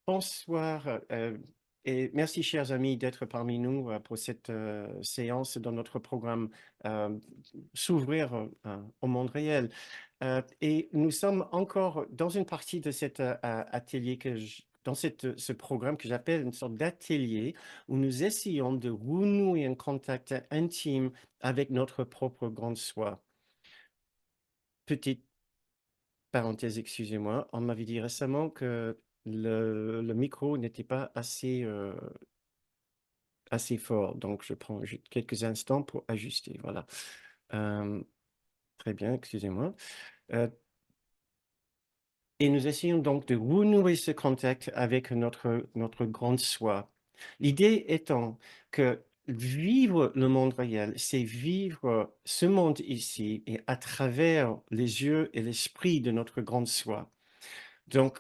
Bonsoir, et merci, chers amis, d'être parmi nous pour cette séance dans notre programme euh, S'ouvrir au monde réel. Et nous sommes encore dans une partie de cet atelier dans ce programme que j'appelle une sorte d'atelier où nous essayons de renouer un contact intime avec notre propre grande soi. Petite parenthèse, excusez-moi, on m'avait dit récemment que le micro n'était pas assez fort, donc je prends juste quelques instants pour ajuster, voilà. Euh, Très bien, excusez-moi. Euh, et nous essayons donc de renouer ce contact avec notre grande soi. L'idée étant que vivre le monde réel, c'est vivre ce monde ici et à travers les yeux et l'esprit de notre grande soi. Donc,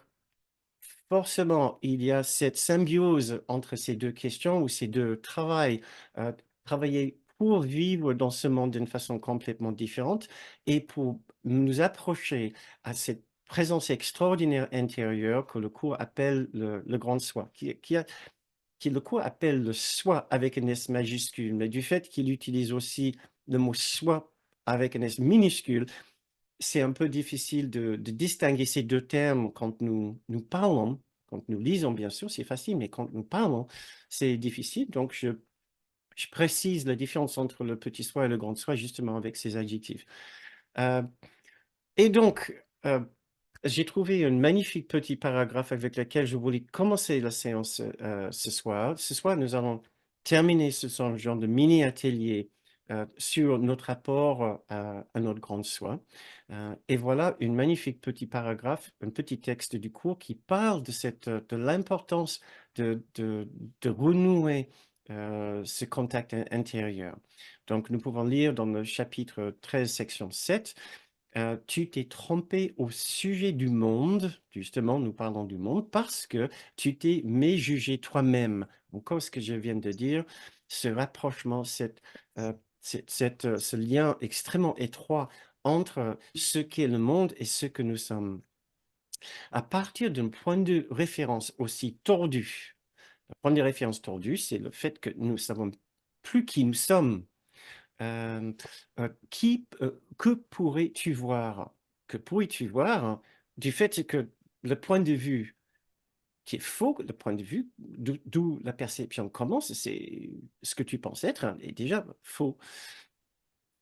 forcément, il y a cette symbiose entre ces deux questions ou ces deux travails. euh, Travailler pour vivre dans ce monde d'une façon complètement différente et pour nous approcher à cette présence extraordinaire intérieure que le cours appelle le grand soi, qui le cours appelle le soi avec un S majuscule, mais du fait qu'il utilise aussi le mot soi avec un S minuscule, c'est un peu difficile de distinguer ces deux termes quand nous parlons. Quand nous lisons, bien sûr, c'est facile, mais quand nous parlons, c'est difficile. Donc, je précise la différence entre le petit soi et le grand soi, justement avec ces adjectifs. Euh, et donc, j'ai trouvé un magnifique petit paragraphe avec lequel je voulais commencer la séance ce soir. Ce soir, nous allons terminer ce genre de mini-atelier sur notre rapport à notre grande soi. Et voilà une magnifique petit paragraphe, un petit texte du cours qui parle de l'importance de renouer ce contact intérieur. Donc, nous pouvons lire dans le chapitre 13, section 7. Tu t'es trompé au sujet du monde, justement, nous parlons du monde, parce que tu t'es méjugé toi-même. Encore ce que je viens de dire, ce rapprochement, ce lien extrêmement étroit entre ce qu'est le monde et ce que nous sommes. À partir d'un point de référence aussi tordu, le point de référence tordu, c'est le fait que nous ne savons plus qui nous sommes. Euh, que pourrais-tu voir? Que pourrais-tu voir du fait que le point de vue qui est faux, le point de vue d'où la perception commence, c'est ce que tu penses être, est déjà faux.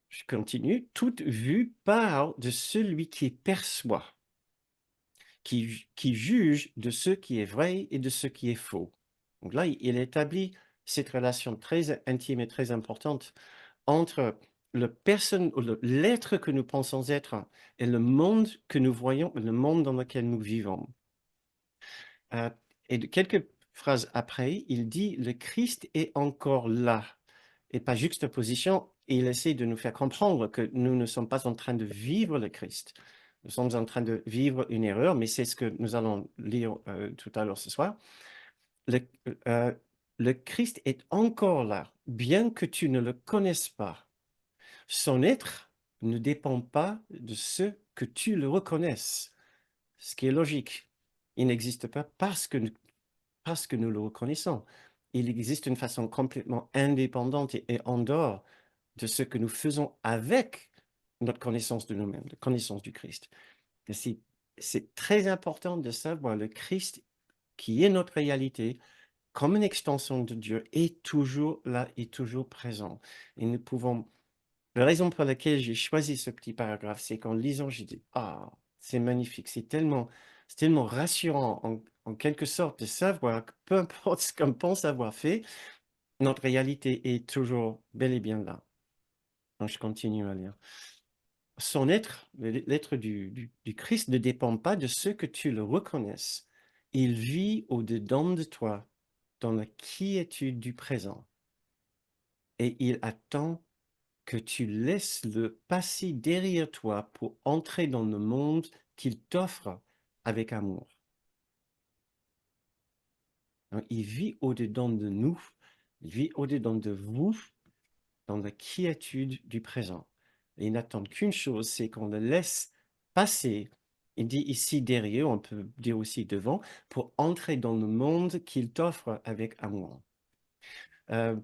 Je continue. Toute vue part de celui qui perçoit, qui juge de ce qui est vrai et de ce qui est faux. Donc là, il établit cette relation très intime et très importante entre l'être que nous pensons être et le monde que nous voyons, le monde dans lequel nous vivons. Euh, et quelques phrases après, il dit, le Christ est encore là. Et par juxtaposition, il essaie de nous faire comprendre que nous ne sommes pas en train de vivre le Christ. Nous sommes en train de vivre une erreur, mais c'est ce que nous allons lire tout à l'heure ce soir. Le, euh, le Christ est encore là, bien que tu ne le connaisses pas. Son être ne dépend pas de ce que tu le reconnaisses, ce qui est logique. Il n'existe pas parce que nous le reconnaissons. Il existe d'une façon complètement indépendante et en dehors de ce que nous faisons avec notre connaissance de nous-mêmes, la connaissance du Christ. Et c'est très important de savoir le Christ qui est notre réalité comme une extension de Dieu est toujours là, est toujours présent. Et nous pouvons la raison pour laquelle j'ai choisi ce petit paragraphe, c'est qu'en lisant, j'ai dit, ah, c'est magnifique, c'est tellement rassurant en quelque sorte de savoir que peu importe ce qu'on pense avoir fait, notre réalité est toujours bel et bien là. Donc, je continue à lire. Son être, l'être du Christ ne dépend pas de ce que tu le reconnaisses. Il vit au-dedans de toi, dans la quiétude du présent, et il attend que tu laisses le passer derrière toi pour entrer dans le monde qu'il t'offre avec amour. Donc, il vit au-dedans de nous, il vit au-dedans de vous, dans la quiétude du présent. Et il n'attend qu'une chose, c'est qu'on le laisse passer Il dit ici derrière, on peut dire aussi devant, pour entrer dans le monde qu'il t'offre avec amour. Euh,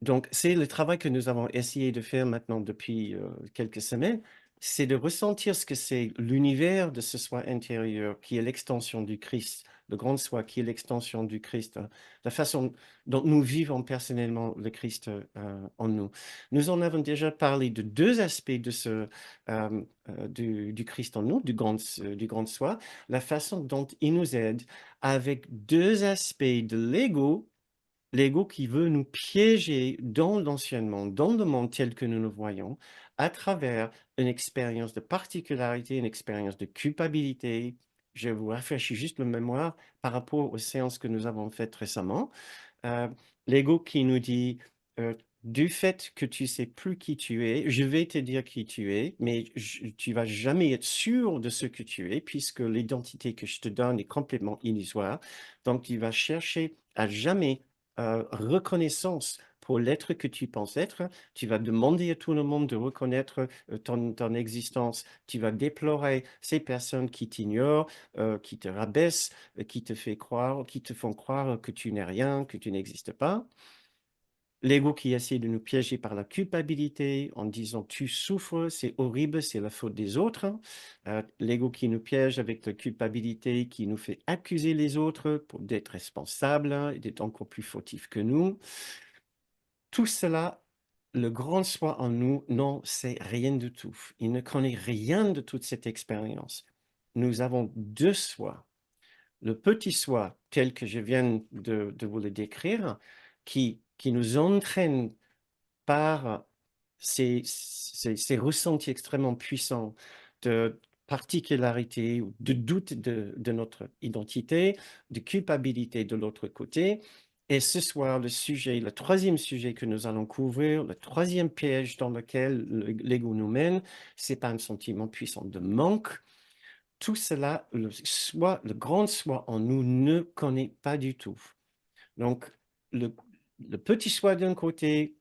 Donc, c'est le travail que nous avons essayé de faire maintenant depuis quelques semaines, c'est de ressentir ce que c'est l'univers de ce soi intérieur qui est l'extension du Christ, le grand soi qui est l'extension du Christ, la façon dont nous vivons personnellement le Christ en nous. Nous en avons déjà parlé de deux aspects de du Christ en nous, du grand soi, la façon dont il nous aide avec deux aspects de l'ego. L'ego qui veut nous piéger dans l'anciennement, dans le monde tel que nous le voyons, à travers une expérience de particularité, une expérience de culpabilité. Je vous rafraîchis juste la mémoire par rapport aux séances que nous avons faites récemment. Euh, L'ego qui nous dit, du fait que tu sais plus qui tu es, je vais te dire qui tu es, mais tu vas jamais être sûr de ce que tu es, puisque l'identité que je te donne est complètement illusoire. Donc, tu vas chercher à jamais reconnaissance pour l'être que tu penses être. Tu vas demander à tout le monde de reconnaître ton existence. Tu vas déplorer ces personnes qui t'ignorent, qui te rabaissent, qui te font croire que tu n'es rien, que tu n'existes pas. L'ego qui essaie de nous piéger par la culpabilité en disant tu souffres, c'est horrible, c'est la faute des autres. L'ego qui nous piège avec la culpabilité, qui nous fait accuser les autres pour d'être responsables et d'être encore plus fautifs que nous. Tout cela, le grand soi en nous n'en sait rien du tout. Il ne connaît rien de toute cette expérience. Nous avons deux soi. Le petit soi, tel que je viens de vous le décrire, qui nous entraîne par ces ressentis extrêmement puissants de particularité ou de doute de notre identité, de culpabilité de l'autre côté. Et ce soir, le troisième sujet que nous allons couvrir, le troisième piège dans lequel l'ego nous mène, c'est pas un sentiment puissant de manque. Tout cela, le grand soi en nous ne connaît pas du tout. Donc, le, le petit soi d'un côté,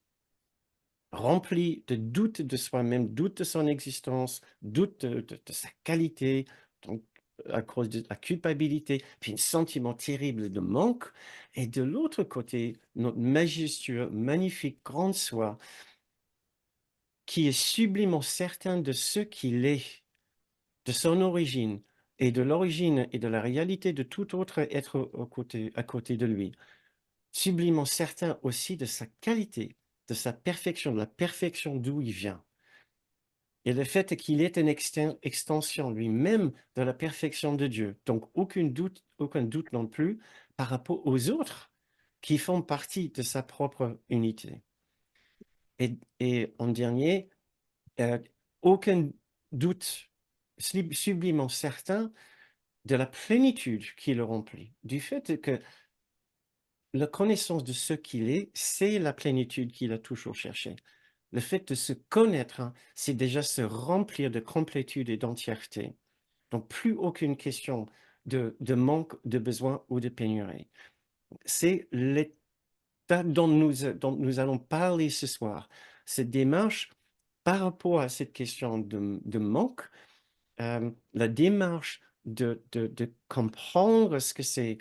rempli de doutes de soi-même, doute de son existence, doute de sa qualité, donc à cause de la culpabilité, puis un sentiment terrible de manque. Et de l'autre côté, notre majestueux, magnifique grand soi, qui est sublimement certain de ce qu'il est, de son origine, et de l'origine et de la réalité de tout autre être à côté de lui. Sublimement certain aussi de sa qualité, de sa perfection, de la perfection d'où il vient. Et le fait qu'il est une extension lui-même de la perfection de Dieu. Donc, aucun doute non plus par rapport aux autres qui font partie de sa propre unité. Et en dernier, euh, aucun doute sublimement certain de la plénitude qui le remplit. Du fait que la connaissance de ce qu'il est, c'est la plénitude qu'il a toujours cherchée. Le fait de se connaître, hein, c'est déjà se remplir de complétude et d'entièreté. Donc, plus aucune question de manque, de besoin ou de pénurie. C'est l'état dont nous allons parler ce soir. Cette démarche par rapport à cette question de manque, la démarche de comprendre ce que c'est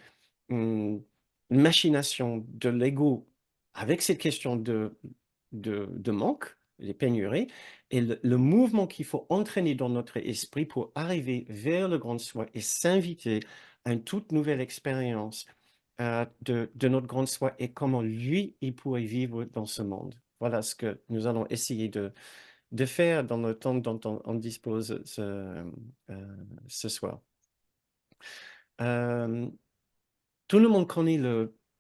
une machination de l'ego avec cette question de manque, les pénuries, et le mouvement qu'il faut entraîner dans notre esprit pour arriver vers le grand soi et s'inviter à une toute nouvelle expérience de notre grand soi et comment lui, il pourrait vivre dans ce monde. Voilà ce que nous allons essayer de faire dans le temps dont on dispose ce soir. Euh, Tout le monde connaît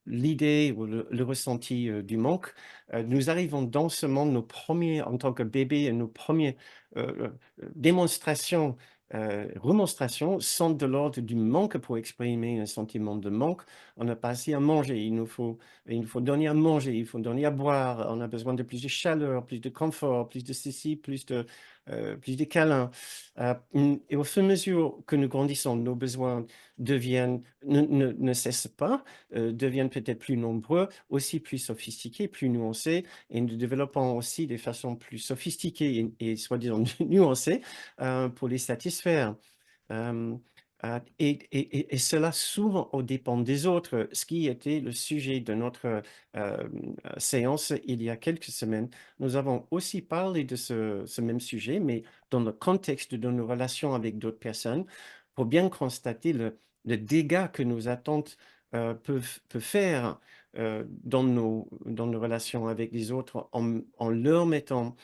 l'idée ou le ressenti du manque. Nous arrivons dans ce monde, en tant que bébé, et nos premières démonstrations, remonstrations sont de l'ordre du manque pour exprimer un sentiment de manque. on n'a pas assez à manger, il nous faut donner à manger, il faut donner à boire, on a besoin de plus de chaleur, plus de confort, plus de ceci, plus de câlins. Et au fur et à mesure que nous grandissons, nos besoins ne cessent pas, deviennent peut-être plus nombreux, aussi plus sophistiqués, plus nuancés, et nous développons aussi des façons plus sophistiquées et soi-disant nuancées pour les satisfaire. Euh, et cela souvent aux dépens des autres, ce qui était le sujet de notre séance il y a quelques semaines. Nous avons aussi parlé de ce même sujet, mais dans le contexte de nos relations avec d'autres personnes, pour bien constater le dégât que nos attentes peuvent faire dans nos relations avec les autres en leur mettant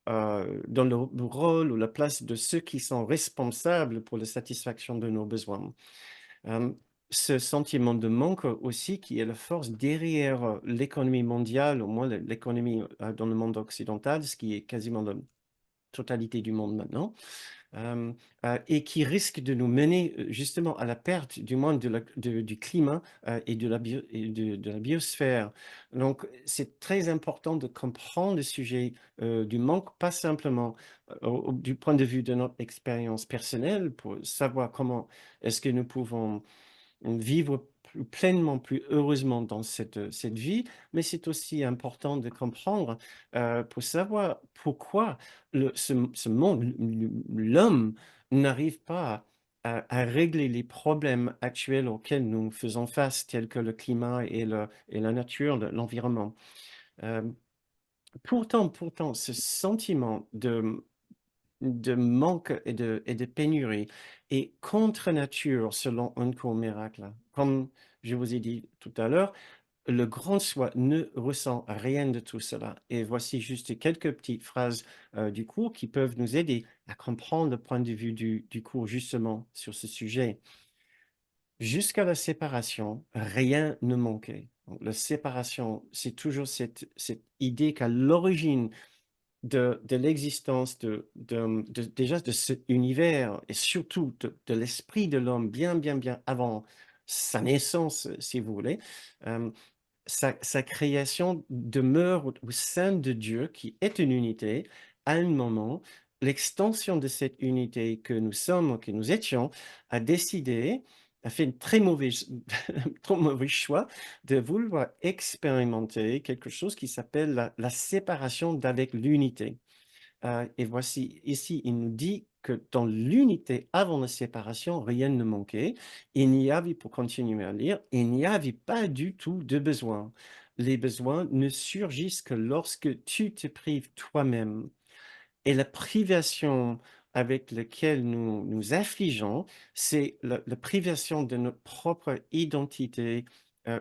euh, dans le rôle ou la place de ceux qui sont responsables pour la satisfaction de nos besoins. Euh, Ce sentiment de manque aussi qui est la force derrière l'économie mondiale, au moins l'économie dans le monde occidental, ce qui est quasiment la totalité du monde maintenant, euh, et qui risque de nous mener justement à la perte du monde du climat et de la biosphère. Donc, c'est très important de comprendre le sujet du manque, pas simplement du point de vue de notre expérience personnelle, pour savoir comment est-ce que nous pouvons vivre plus pleinement, plus heureusement dans cette vie, mais c'est aussi important de comprendre pour savoir pourquoi ce monde, l'homme, n'arrive pas à régler les problèmes actuels auxquels nous faisons face, tels que le climat et la nature, l'environnement. Euh, pourtant, ce sentiment de manque et de pénurie et contre nature selon un cours miracle. Comme je vous ai dit tout à l'heure, le grand soi ne ressent rien de tout cela. Et voici juste quelques petites phrases du cours qui peuvent nous aider à comprendre le point de vue du cours justement sur ce sujet. Jusqu'à la séparation, rien ne manquait. Donc, la séparation, c'est toujours cette idée qu'à l'origine de l'existence déjà de cet univers et surtout de l'esprit de l'homme bien avant sa naissance, si vous voulez, euh, sa création demeure au sein de Dieu qui est une unité. À un moment, l'extension de cette unité que nous sommes, que nous étions, a décidé, a fait un très mauvais, trop mauvais choix de vouloir expérimenter quelque chose qui s'appelle la séparation d'avec l'unité. Et voici, ici, il nous dit que dans l'unité avant la séparation, rien ne manquait. Il n'y avait, pour continuer à lire, il n'y avait pas du tout de besoin. Les besoins ne surgissent que lorsque tu te prives toi-même. Et la privation avec laquelle nous nous affligeons, c'est la privation de notre propre identité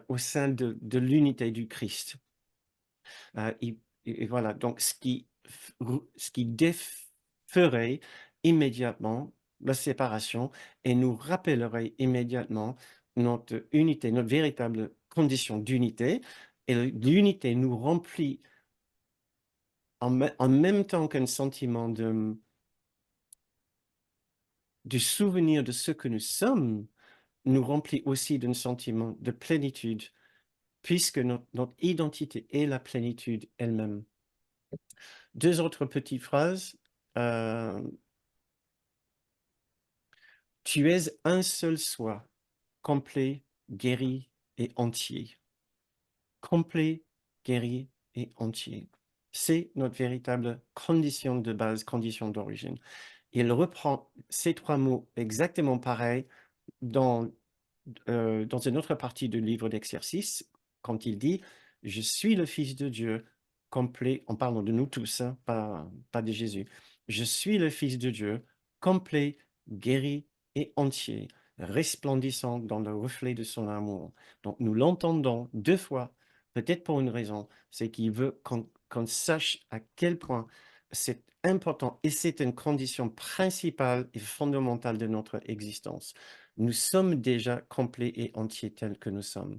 au sein de l'unité du Christ. Et voilà, donc ce qui déferait immédiatement la séparation et nous rappellerait immédiatement notre unité, notre véritable condition d'unité. Et l'unité nous remplit en même temps qu'un sentiment du souvenir de ce que nous sommes, nous remplit aussi d'un sentiment de plénitude, puisque notre identité est la plénitude elle-même. Deux autres petites phrases. Euh, Tu es un seul soi, complet, guéri et entier. Complet, guéri et entier. C'est notre véritable condition de base, condition d'origine. Il reprend ces trois mots exactement pareils dans dans une autre partie du livre d'exercice, quand il dit, je suis le Fils de Dieu, complet, en parlant de nous tous, hein, pas de Jésus, je suis le Fils de Dieu, complet, guéri et entier, resplendissant dans le reflet de son amour. Donc nous l'entendons deux fois, peut-être pour une raison, c'est qu'il veut qu'on sache à quel point c'est important et c'est une condition principale et fondamentale de notre existence. Nous sommes déjà complets et entiers tels que nous sommes.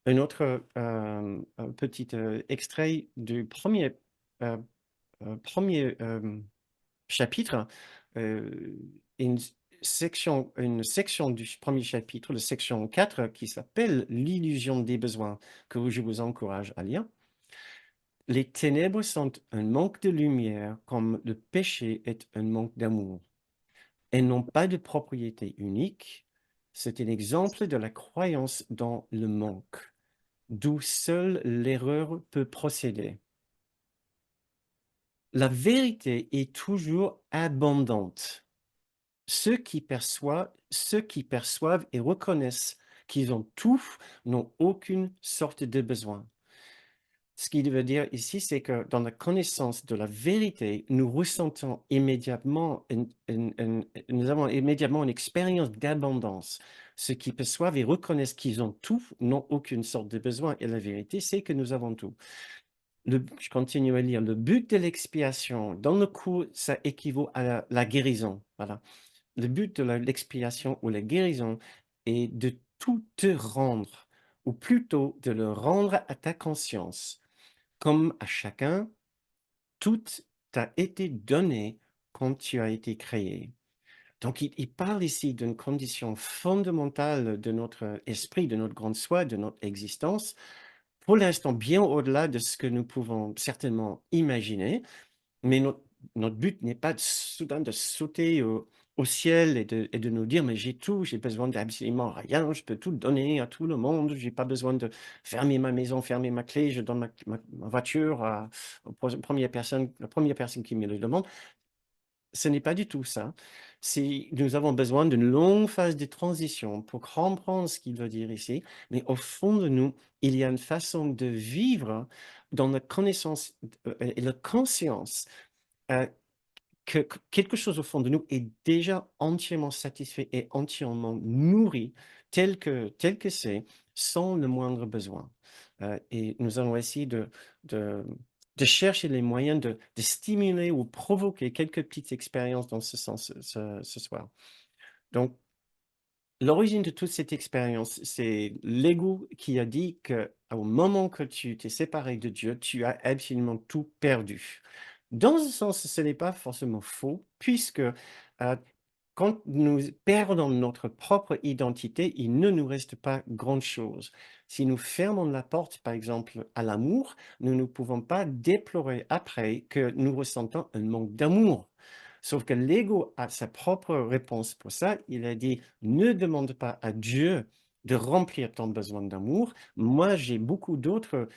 Un autre un petit extrait du euh, premier chapitre. euh, une section du premier chapitre, la section 4, qui s'appelle l'illusion des besoins, que je vous encourage à lire. Les ténèbres sont un manque de lumière comme le péché est un manque d'amour. Elles n'ont pas de propriété unique. C'est un exemple de la croyance dans le manque, d'où seule l'erreur peut procéder. La vérité est toujours abondante. Ceux qui perçoivent et reconnaissent qu'ils ont tout n'ont aucune sorte de besoin. Ce qu'il veut dire ici, c'est que dans la connaissance de la vérité, nous ressentons immédiatement, nous avons immédiatement une expérience d'abondance. Ceux qui perçoivent et reconnaissent qu'ils ont tout n'ont aucune sorte de besoin. Et la vérité, c'est que nous avons tout. Je continue à lire. Le but de l'expiation, dans le cours, ça équivaut à la guérison. Voilà. Le but de l'expiation ou la guérison est de tout te rendre, ou plutôt de le rendre à ta conscience. Comme à chacun, tout t'a été donné quand tu as été créé. Donc, il parle ici d'une condition fondamentale de notre esprit, de notre grande soi, de notre existence, pour l'instant bien au-delà de ce que nous pouvons certainement imaginer, mais notre but n'est pas soudain de sauter au ciel et de nous dire, mais j'ai tout, j'ai besoin d'absolument rien, je peux tout donner à tout le monde, j'ai pas besoin de fermer ma maison, fermer ma clé, je donne ma voiture à la première personne qui me le demande. Ce n'est pas du tout ça. Nous avons besoin d'une longue phase de transition pour comprendre ce qu'il veut dire ici, mais au fond de nous, il y a une façon de vivre dans la connaissance et la conscience euh, que quelque chose au fond de nous est déjà entièrement satisfait et entièrement nourri tel que c'est, sans le moindre besoin. Et nous allons essayer de, de chercher les moyens de stimuler ou provoquer quelques petites expériences dans ce sens ce soir. Donc, l'origine de toute cette expérience, c'est l'ego qui a dit qu'au moment que tu t'es séparé de Dieu, tu as absolument tout perdu. Dans ce sens, ce n'est pas forcément faux, puisque quand nous perdons notre propre identité, il ne nous reste pas grand-chose. Si nous fermons la porte, par exemple, à l'amour, nous ne pouvons pas déplorer après que nous ressentons un manque d'amour. Sauf que l'ego a sa propre réponse pour ça. Il a dit, ne demande pas à Dieu de remplir ton besoin d'amour. Moi, j'ai beaucoup d'autres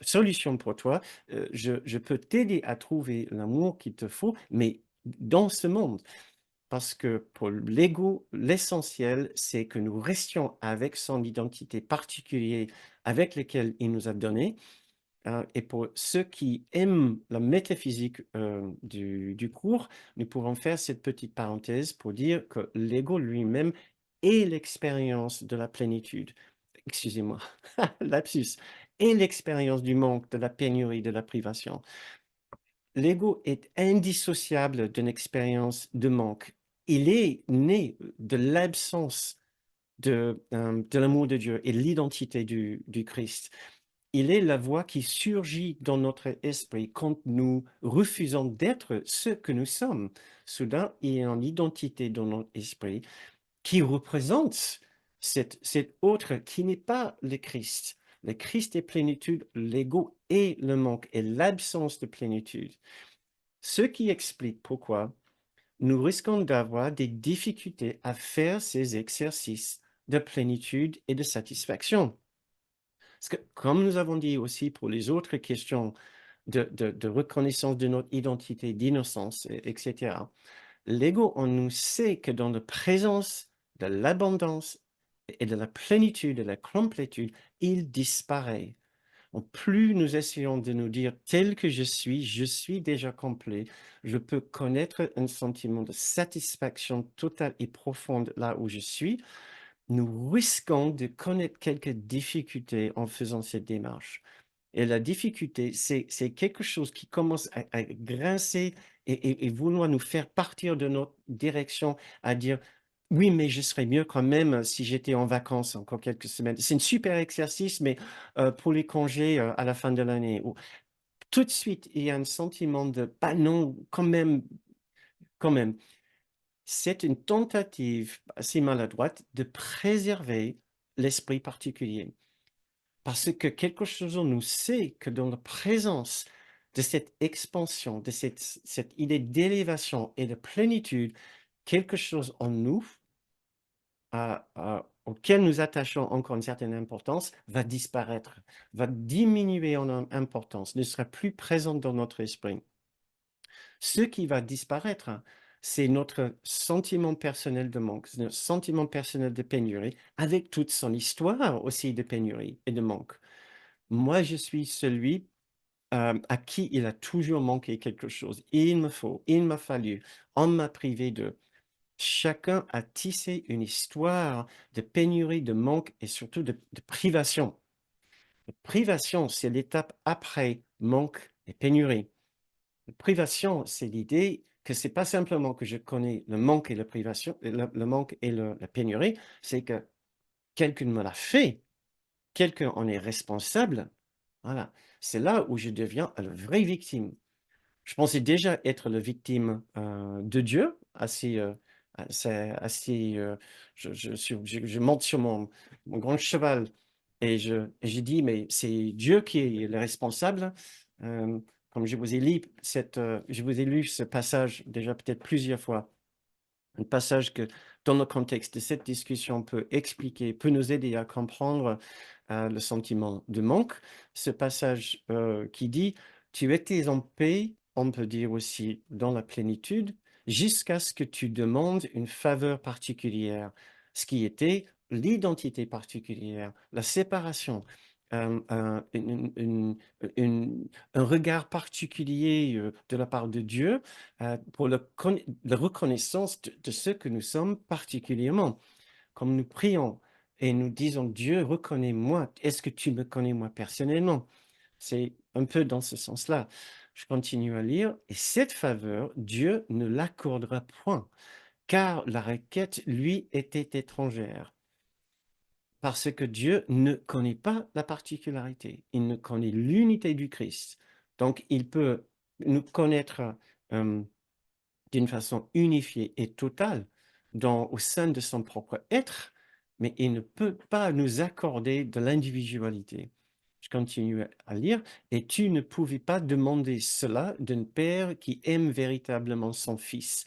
solutions pour toi. Je peux t'aider à trouver l'amour qu'il te faut, mais dans ce monde. Parce que pour l'ego, l'essentiel, c'est que nous restions avec son identité particulière avec laquelle il nous a donné. Et pour ceux qui aiment la métaphysique du cours, nous pouvons faire cette petite parenthèse pour dire que l'ego lui-même est l'expérience de la plénitude. Excusez-moi, lapsus, est l'expérience du manque, de la pénurie, de la privation. L'ego est indissociable d'une expérience de manque. Il est né de l'absence de l'amour de Dieu et l'identité du Christ. Il est la voix qui surgit dans notre esprit quand nous refusons d'être ce que nous sommes. Soudain, il y a une identité dans notre esprit qui représente cet autre qui n'est pas le Christ. Le Christ est plénitude, l'ego est le manque et l'absence de plénitude. Ce qui explique pourquoi nous risquons d'avoir des difficultés à faire ces exercices de plénitude et de satisfaction. Parce que, comme nous avons dit aussi pour les autres questions de reconnaissance de notre identité, d'innocence, etc., l'ego en nous sait que dans la présence de l'abondance et de la plénitude, de la complétude, il disparaît. Plus nous essayons de nous dire tel que je suis déjà complet, je peux connaître un sentiment de satisfaction totale et profonde là où je suis, nous risquons de connaître quelques difficultés en faisant cette démarche. Et la difficulté, c'est quelque chose qui commence à grincer et vouloir nous faire partir de notre direction, à dire, oui, mais je serais mieux quand même si j'étais en vacances encore quelques semaines. C'est un super exercice, mais pour les congés à la fin de l'année. Tout de suite, il y a un sentiment de, bah non, quand même, quand même. c'est une tentative assez maladroite de préserver l'esprit particulier. Parce que quelque chose en nous sait que dans la présence de cette expansion, de cette idée d'élévation et de plénitude, quelque chose en nous auquel nous attachons encore une certaine importance va disparaître, va diminuer en importance, ne sera plus présent dans notre esprit. Ce qui va disparaître, c'est notre sentiment personnel de manque, notre sentiment personnel de pénurie, avec toute son histoire aussi de pénurie et de manque. Moi, je suis celui à qui il a toujours manqué quelque chose. Il m'a fallu, on m'a privé de. Chacun a tissé une histoire de pénurie, de manque et surtout de privation. Privation, c'est l'étape après manque et pénurie. Privation, c'est l'idée que c'est pas simplement que je connais le manque et la privation, le manque et la pénurie, c'est que quelqu'un me l'a fait, quelqu'un en est responsable. Voilà, c'est là où je deviens la vraie victime. Je pensais déjà être la victime de Dieu, je monte sur mon grand cheval et j'ai dit, mais c'est Dieu qui est le responsable. Euh, Comme je vous ai lu ce passage déjà peut-être plusieurs fois, un passage que, dans le contexte de cette discussion, peut expliquer, peut nous aider à comprendre le sentiment de manque. Ce passage qui dit, tu étais en paix, on peut dire aussi dans la plénitude, jusqu'à ce que tu demandes une faveur particulière, ce qui était l'identité particulière, la séparation, un regard particulier de la part de Dieu pour la reconnaissance de ce que nous sommes particulièrement. Comme nous prions et nous disons, Dieu, reconnais-moi, est-ce que tu me connais moi personnellement? C'est un peu dans ce sens-là. Je continue à lire, et cette faveur, Dieu ne l'accordera point, car la requête lui était étrangère. Parce que Dieu ne connaît pas la particularité, il ne connaît l'unité du Christ. Donc, il peut nous connaître euh, d'une façon unifiée et totale au sein de son propre être, mais il ne peut pas nous accorder de l'individualité. Je continue à lire. Et tu ne pouvais pas demander cela d'un père qui aime véritablement son fils,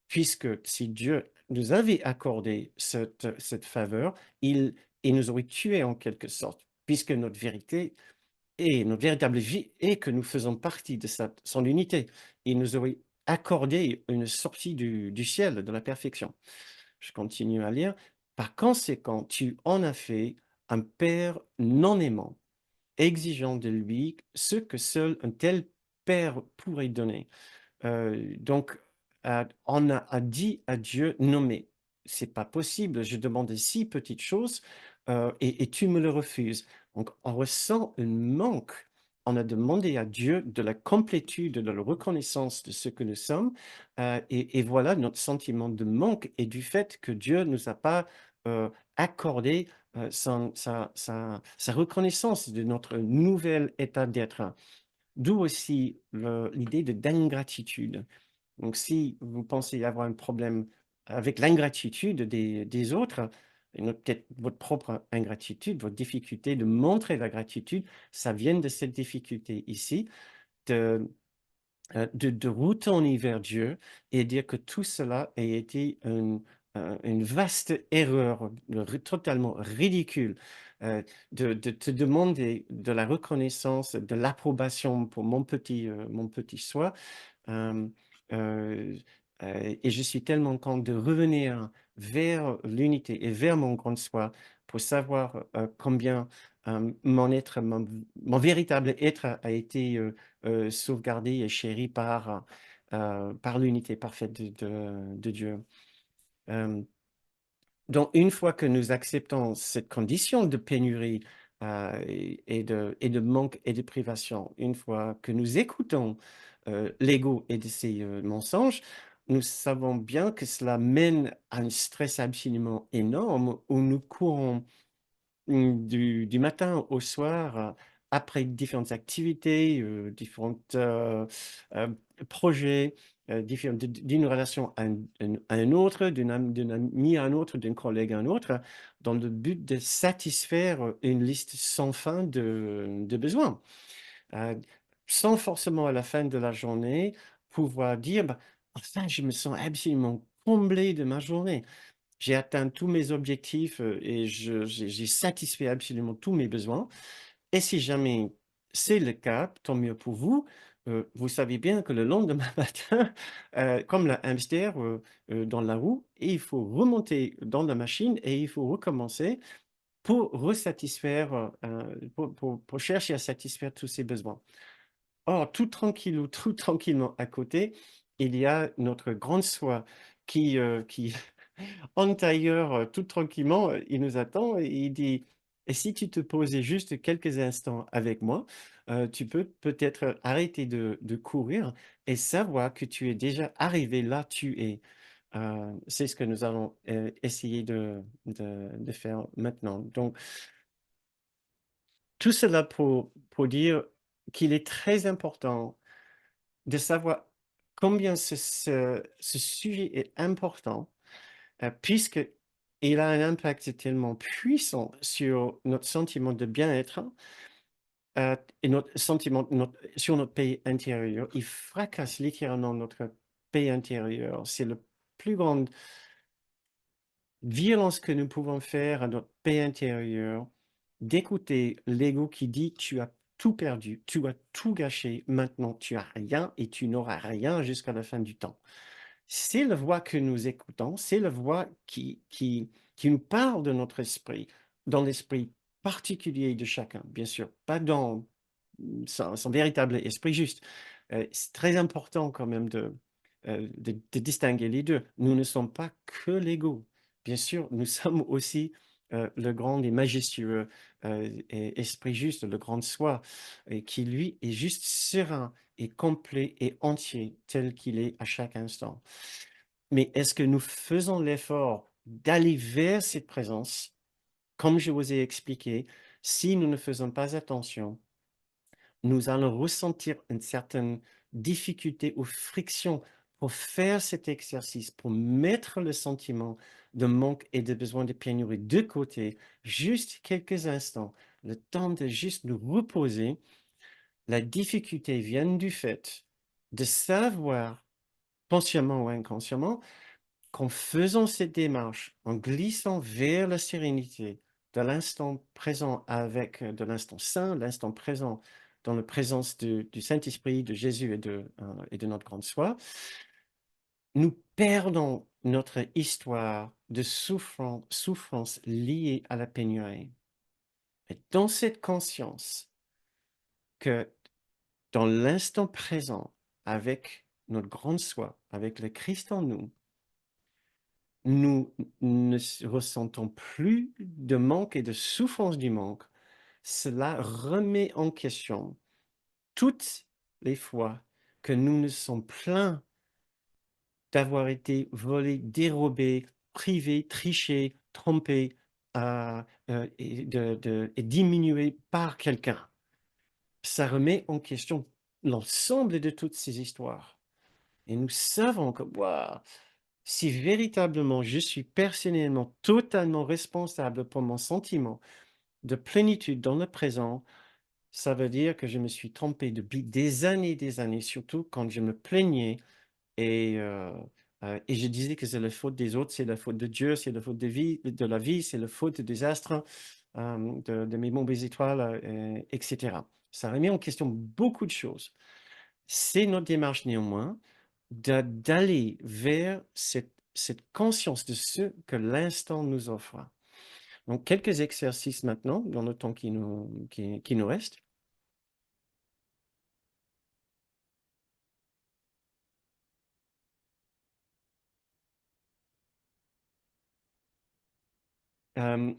puisque si Dieu nous avait accordé cette faveur, il nous aurait tués en quelque sorte, puisque notre vérité et notre véritable vie est que nous faisons partie de son unité. Il nous aurait accordé une sortie du ciel, de la perfection. Je continue à lire. Par conséquent, tu en as fait un père non aimant, exigeant de lui ce que seul un tel père pourrait donner. Donc, on a dit à Dieu, non mais c'est pas possible, je demande si petites choses et tu me le refuses. Donc, on ressent un manque. On a demandé à Dieu de la complétude, de la reconnaissance de ce que nous sommes. Et voilà notre sentiment de manque et du fait que Dieu ne nous a pas accordé sa reconnaissance de notre nouvel état d'être. D'où aussi l'idée d'ingratitude. Donc, si vous pensez avoir un problème avec l'ingratitude des autres, et peut-être votre propre ingratitude, votre difficulté de montrer la gratitude, ça vient de cette difficulté ici, de, de retourner vers Dieu et dire que tout cela a été une vaste erreur, totalement ridicule, de te demander de la reconnaissance, de l'approbation pour mon petit soi. Euh, euh, et je suis tellement content de revenir vers l'unité et vers mon grand soi pour savoir combien mon véritable être a été sauvegardé et chéri par l'unité parfaite de Dieu. Euh, donc, une fois que nous acceptons cette condition de pénurie et de manque et de privation, une fois que nous écoutons l'ego et de ses mensonges, nous savons bien que cela mène à un stress absolument énorme où nous courons du matin au soir après différentes activités, différents euh, projets, d'une relation à une autre, d'un ami à un autre, d'un collègue à un autre, dans le but de satisfaire une liste sans fin de besoins. Heu, Sans forcément à la fin de la journée pouvoir dire: «Bah, enfin je me sens absolument comblé de ma journée. J'ai atteint tous mes objectifs, et j'ai satisfait absolument tous mes besoins». Et si jamais c'est le cas, tant mieux pour vous. Vous savez bien que le lendemain matin, comme le hamster, dans la roue, il faut remonter dans la machine et il faut recommencer pour resatisfaire, pour chercher à satisfaire tous ses besoins. Or, tout tranquillou, tout tranquillement à côté, il y a notre grande soi qui en tailleur, tout tranquillement, il nous attend et il dit: «Et si tu te posais juste quelques instants avec moi, tu peux peut-être arrêter de courir et savoir que tu es déjà arrivé là tu es». C'est ce que nous allons, essayer de faire maintenant. Donc tout cela pour dire qu'il est très important de savoir combien ce sujet est important, puisqu'il a un impact tellement puissant sur notre sentiment de bien-être, et notre sentiment sur notre paix intérieure. Il fracasse littéralement notre paix intérieure. C'est la plus grande violence que nous pouvons faire à notre paix intérieure, d'écouter l'ego qui dit: «Tu as tout perdu, tu as tout gâché, maintenant tu as rien et tu n'auras rien jusqu'à la fin du temps». C'est la voix que nous écoutons, c'est la voix qui nous parle de notre esprit, dans l'esprit particulier de chacun, bien sûr, pas dans son véritable esprit juste. C'est très important quand même de distinguer les 2. Nous ne sommes pas que l'ego. Bien sûr, nous sommes aussi, le grand et majestueux, esprit juste, le grand soi, et qui lui est juste serein et complet et entier tel qu'il est à chaque instant. Mais est-ce que nous faisons l'effort d'aller vers cette présence? Comme je vous ai expliqué, si nous ne faisons pas attention, nous allons ressentir une certaine difficulté ou friction pour faire cet exercice, pour mettre le sentiment de manque et de besoin de pénurie de côté, juste quelques instants, le temps de juste nous reposer. La difficulté vient du fait de savoir, consciemment ou inconsciemment, qu'en faisant cette démarche, en glissant vers la sérénité de l'instant présent avec de l'instant saint, l'instant présent dans la présence du Saint-Esprit, de Jésus et de notre grande soi, nous perdons notre histoire de souffrance liée à la pénurie. Et dans cette conscience que dans l'instant présent, avec notre grande soi, avec le Christ en nous, nous ne ressentons plus de manque et de souffrance du manque. Cela remet en question toutes les fois que nous nous sommes plaints d'avoir été volés, dérobés, privés, trichés, trompés, et diminués par quelqu'un. Ça remet en question l'ensemble de toutes ces histoires. Et nous savons que, waouh, si véritablement je suis personnellement totalement responsable pour mon sentiment de plénitude dans le présent, ça veut dire que je me suis trompé depuis des années, surtout quand je me plaignais et je disais que c'est la faute des autres, c'est la faute de Dieu, c'est la faute de la vie, c'est la faute des astres, de mes mauvaises étoiles, et cetera. Ça remet en question beaucoup de choses. C'est notre démarche néanmoins d'aller vers cette conscience de ce que l'instant nous offre. Donc quelques exercices maintenant dans le temps qui nous reste. Hem,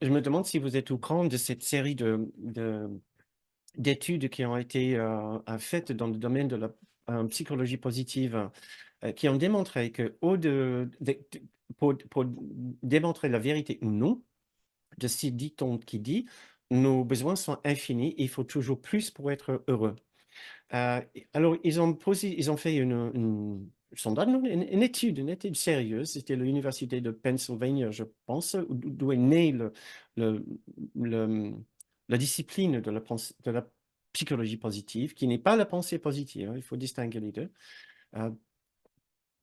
je me demande si vous êtes au courant de cette série d'études qui ont été, faites dans le domaine de la, psychologie positive, qui ont démontré qu'au de pour démontrer la vérité ou non de ce dicton qui dit: «Nos besoins sont infinis, il faut toujours plus pour être heureux». Alors, ils ont fait sondage, non, une étude sérieuse. C'était l'université de Pennsylvania, je pense, d'où est née le- le- la discipline de la psychologie positive, qui n'est pas la pensée positive, hein, il faut distinguer les deux. Euh,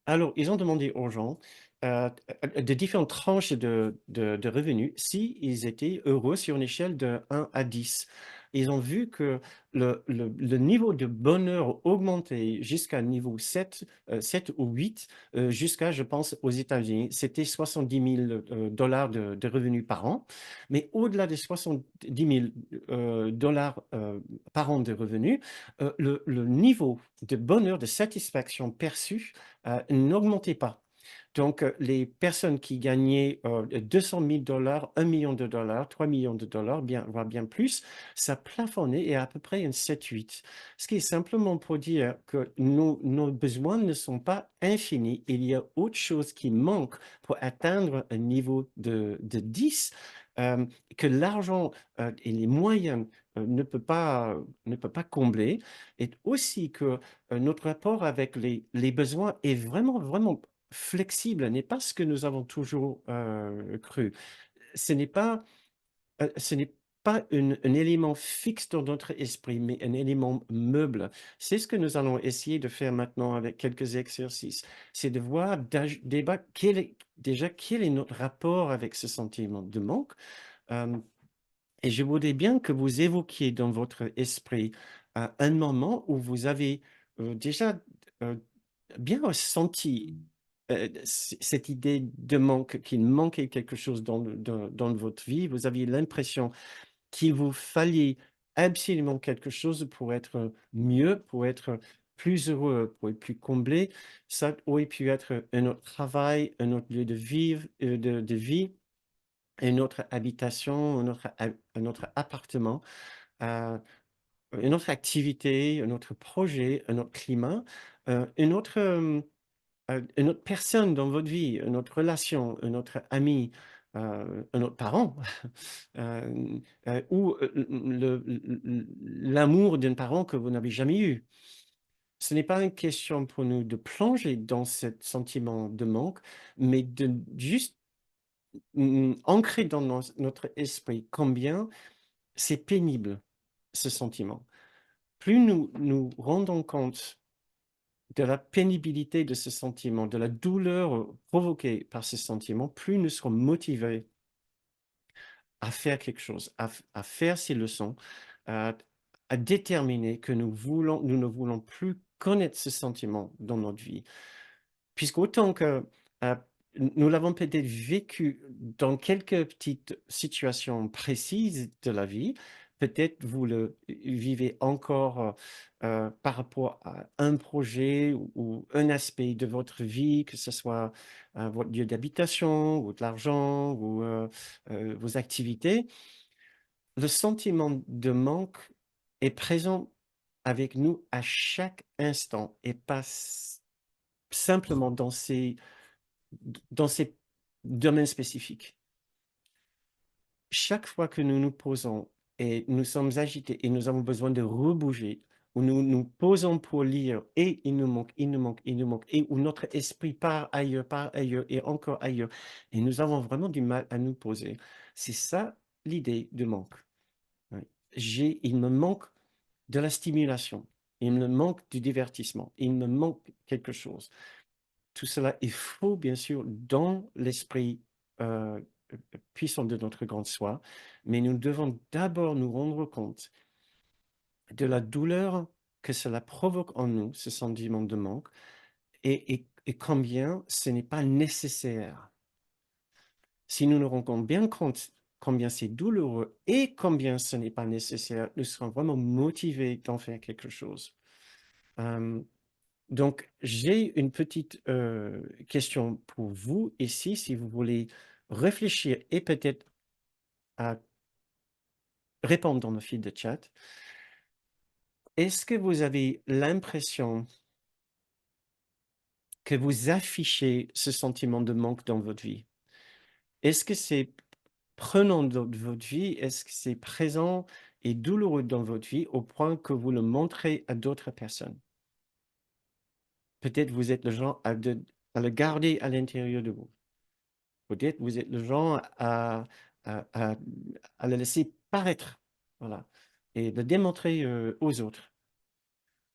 alors, ils ont demandé aux gens de différentes tranches de revenus s'ils étaient heureux sur une échelle de 1 à 10. Ils ont vu que le niveau de bonheur augmentait jusqu'à niveau 7 ou 8, jusqu'à, je pense, aux États-Unis. C'était 70 000 dollars de revenus par an. Mais au-delà des 70 000 dollars par an de revenus, le niveau de bonheur, de satisfaction perçu n'augmentait pas. Donc, les personnes qui gagnaient 200 000 dollars, 1 million de dollars, 3 millions de dollars, bien, voire bien plus, ça plafonnait et à peu près un 7-8. Ce qui est simplement pour dire que nos besoins ne sont pas infinis. Il y a autre chose qui manque pour atteindre un niveau de 10 euh, que l'argent et les moyens ne peut pas combler. Et aussi que notre rapport avec les besoins est vraiment, vraiment flexible, n'est pas ce que nous avons toujours cru. Ce n'est pas, ce n'est pas un élément fixe dans notre esprit, mais un élément meuble. C'est ce que nous allons essayer de faire maintenant avec quelques exercices. C'est de voir débat, déjà quel est notre rapport avec ce sentiment de manque. Euh, et je voudrais bien que vous évoquiez dans votre esprit un moment où vous avez déjà euh, bien ressenti cette idée de manque, qu'il manquait quelque chose dans votre vie. Vous aviez l'impression qu'il vous fallait absolument quelque chose pour être mieux, pour être plus heureux, pour être plus comblé. Ça aurait pu être un autre travail, un autre lieu de vivre, de vie, une autre habitation, un autre appartement, euh, une autre activité, un autre projet, un autre climat, une autre personne dans votre vie, une autre relation, un autre ami, un autre parent, euh, ou l'amour d'un parent que vous n'avez jamais eu. Ce n'est pas une question pour nous de plonger dans ce sentiment de manque, mais de juste ancrer dans notre esprit combien c'est pénible, ce sentiment. Plus nous nous rendons compte de la pénibilité de ce sentiment, de la douleur provoquée par ce sentiment, plus nous serons motivés à faire quelque chose, à faire ces leçons, à, à déterminer que nous ne voulons plus connaître ce sentiment dans notre vie. Puisqu'autant que euh, nous l'avons peut-être vécu dans quelques petites situations précises de la vie, peut-être vous le vivez encore par rapport à un projet ou un aspect de votre vie, que ce soit votre lieu d'habitation ou de l'argent ou vos activités. Le sentiment de manque est présent avec nous à chaque instant et pas simplement dans ces domaines spécifiques. Chaque fois que nous nous posons et nous sommes agités et nous avons besoin de rebouger, où nous nous posons pour lire et il nous manque, il nous manque, il nous manque, et où notre esprit part ailleurs et encore ailleurs, et nous avons vraiment du mal à nous poser. C'est ça l'idée de manque. Ouais. Il me manque de la stimulation, il me manque du divertissement, il me manque quelque chose. Tout cela est faux, bien sûr, dans l'esprit euh, puissant de notre grande soi, mais nous devons d'abord nous rendre compte de la douleur que cela provoque en nous, ce sentiment de manque, et combien ce n'est pas nécessaire. Si nous nous rendons bien compte combien c'est douloureux et combien ce n'est pas nécessaire, nous serons vraiment motivés d'en faire quelque chose. Euh, Donc, j'ai une petite question pour vous ici, si vous voulez réfléchir et peut-être à répondre dans le fil de chat. Est-ce que vous avez l'impression que vous affichez ce sentiment de manque dans votre vie? Est-ce que c'est prenant de votre vie, est-ce que c'est présent et douloureux dans votre vie au point que vous le montrez à d'autres personnes? Peut-être vous êtes le genre à le garder à l'intérieur de vous. Peut-être vous êtes le genre à à à le laisser paraître, voilà, et le démontrer, aux autres.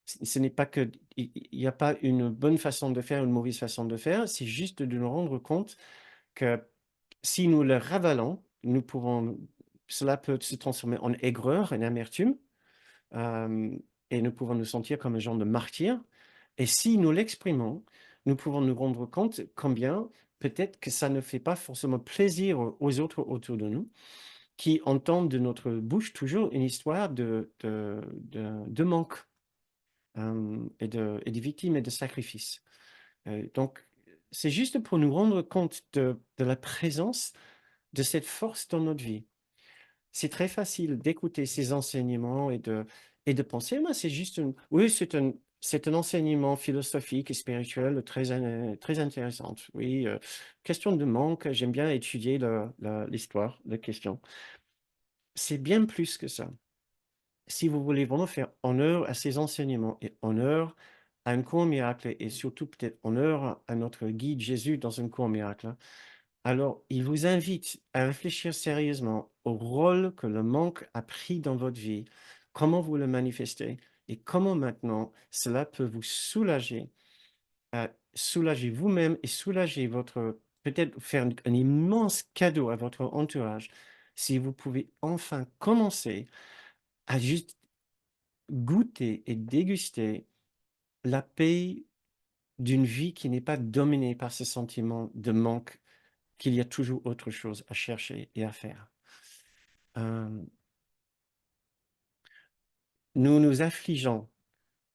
Ce n'est pas que il y a pas une bonne façon de faire, une mauvaise façon de faire, c'est juste de nous rendre compte que si nous le ravalons, nous pouvons cela peut se transformer en aigreur, en amertume, hem et nous pouvons nous sentir comme un genre de martyr et si nous l'exprimons, nous pouvons nous rendre compte combien peut-être que ça ne fait pas forcément plaisir aux autres autour de nous, qui entendent de notre bouche toujours une histoire de manque, et de victimes et de sacrifices. Donc c'est juste pour nous rendre compte de la présence de cette force dans notre vie. C'est très facile d'écouter ces enseignements et de penser: «Mais c'est juste une oui, c'est un enseignement philosophique et spirituel très intéressant. Oui, question de manque, j'aime bien étudier l'histoire, la question». C'est bien plus que ça. Si vous voulez vraiment faire honneur à ces enseignements et honneur à un court miracle et surtout peut-être honneur à notre guide Jésus dans un court miracle, alors, il vous invite à réfléchir sérieusement au rôle que le manque a pris dans votre vie, comment vous le manifestez et comment maintenant cela peut vous soulager, soulager vous-même et soulager votre peut-être faire un immense cadeau à votre entourage si vous pouvez enfin commencer à juste goûter et déguster la paix d'une vie qui n'est pas dominée par ce sentiment de manque qu'il y a toujours autre chose à chercher et à faire. Hem, nous nous affligeons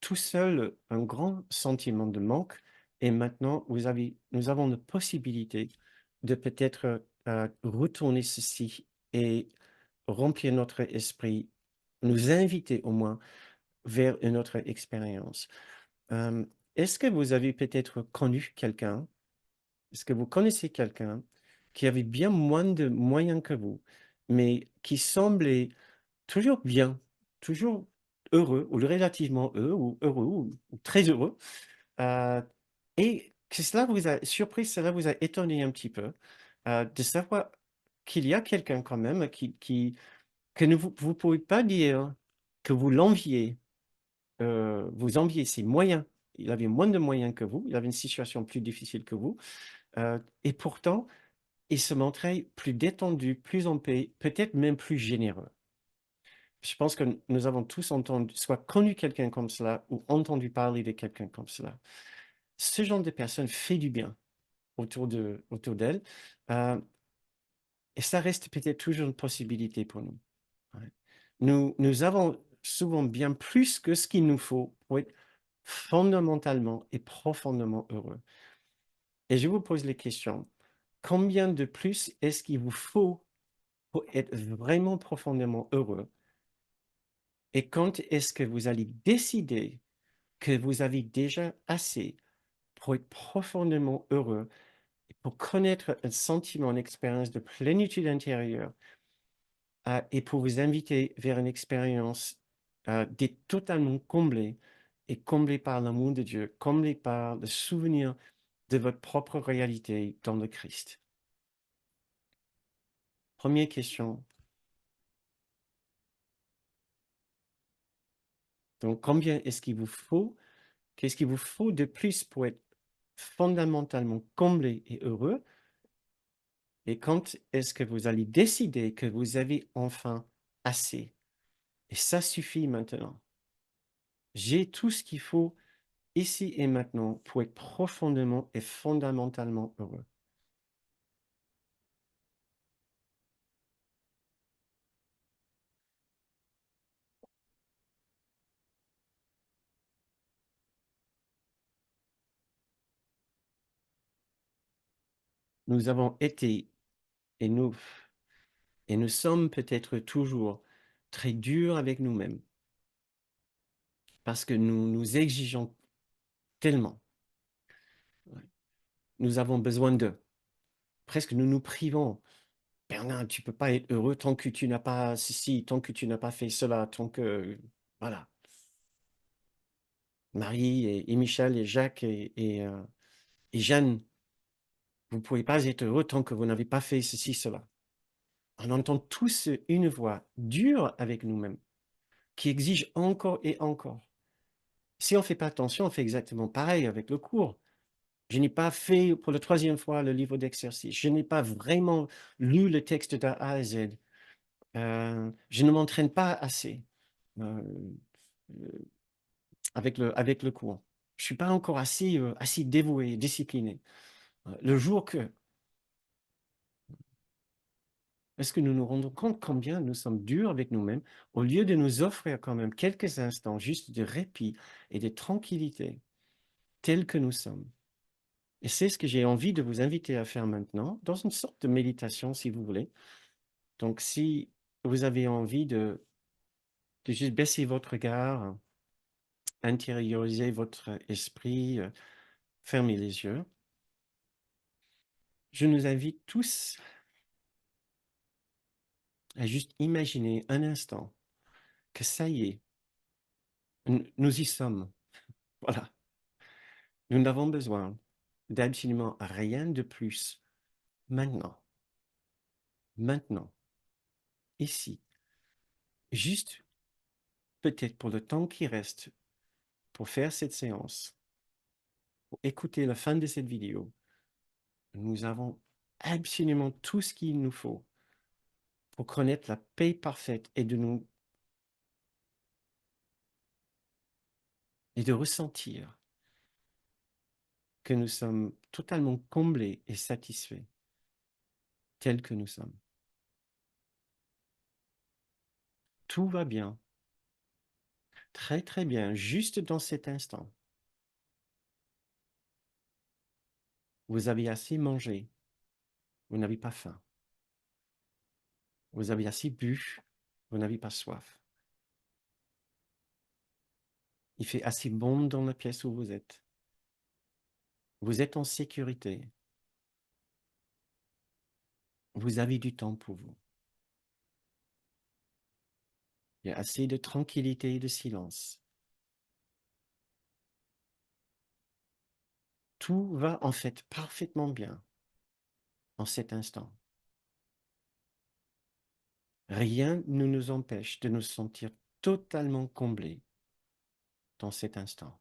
tout seuls un grand sentiment de manque et maintenant nous avons la possibilité de peut-être, retourner ceci et remplir notre esprit, nous inviter au moins vers une autre expérience. Est-ce que vous avez peut-être connu quelqu'un, est-ce que vous connaissez quelqu'un qui avait bien moins de moyens que vous, mais qui semblait toujours bien, toujours heureux ou relativement heureux ou très heureux, heu et que cela vous a surpris, cela vous a étonné un petit peu, de savoir qu'il y a quelqu'un quand même qui que ne vous pouvez pas dire que vous l'enviez, vous enviez ses moyens. Il avait moins de moyens que vous, il avait une situation plus difficile que vous, et pourtant, il se montrait plus détendu, plus en paix, peut-être même plus généreux. Je pense que nous avons tous entendu soit connu quelqu'un comme cela ou entendu parler de quelqu'un comme cela. Ce genre de personne fait du bien autour d'elle, heu et ça reste peut-être toujours une possibilité pour nous. Ouais. Nous avons souvent bien plus que ce qu'il nous faut pour être fondamentalement et profondément heureux et je vous pose les questions, combien de plus est-ce qu'il vous faut pour être vraiment profondément heureux et quand est-ce que vous allez décider que vous avez déjà assez pour être profondément heureux et pour connaître un sentiment, une expérience de plénitude intérieure, et pour vous inviter vers une expérience, d'être totalement comblé et comblé par l'amour de Dieu, comblé par le souvenir de votre propre réalité dans le Christ. Première question, donc combien est-ce qu'il vous faut? Qu'est-ce qu'il vous faut de plus pour être fondamentalement comblé et heureux? Et quand est-ce que vous allez décider que vous avez enfin assez? Et ça suffit maintenant. J'ai tout ce qu'il faut ici et maintenant pour être profondément et fondamentalement heureux. Nous avons été et nous et nous sommes peut-être toujours très durs avec nous-mêmes parce que nous nous exigeons tellement. Ouais. Nous avons besoin d'eux. Presque nous nous privons Bernard, tu peux pas être heureux tant que tu n'as pas ceci, tant que tu n'as pas fait cela, tant que... Voilà. Marie et Michel et Jacques et Jeanne, vous ne pouvez pas être heureux tant que vous n'avez pas fait ceci, cela. On entend tous une voix dure avec nous-mêmes, qui exige encore et encore. Si on ne fait pas attention, on fait exactement pareil avec le cours. Je n'ai pas fait pour la troisième fois le livre d'exercice. Je n'ai pas vraiment lu le texte de A à Z. Je ne m'entraîne pas assez euh, avec le cours. Je ne suis pas encore assez dévoué, discipliné. Le jour que, est-ce que nous nous rendons compte combien nous sommes durs avec nous-mêmes au lieu de nous offrir quand même quelques instants juste de répit et de tranquillité tels que nous sommes? Et c'est ce que j'ai envie de vous inviter à faire maintenant, dans une sorte de méditation, si vous voulez. Donc, si vous avez envie de juste baisser votre regard, intérioriser votre esprit, fermer les yeux, je nous invite tous à juste imaginer un instant que ça y est, nous y sommes. Voilà. Nous n'avons besoin d'absolument rien de plus maintenant, maintenant, ici, juste peut-être pour le temps qui reste pour faire cette séance, pour écouter la fin de cette vidéo. Nous avons absolument tout ce qu'il nous faut pour connaître la paix parfaite et de ressentir que nous sommes totalement comblés et satisfaits tels que nous sommes. Tout va bien, très très bien, juste dans cet instant. Vous avez assez mangé, vous n'avez pas faim. Vous avez assez bu, vous n'avez pas soif. Il fait assez bon dans la pièce où vous êtes. Vous êtes en sécurité. Vous avez du temps pour vous. Il y a assez de tranquillité et de silence. Tout va en fait parfaitement bien en cet instant. Rien ne nous empêche de nous sentir totalement comblés dans cet instant.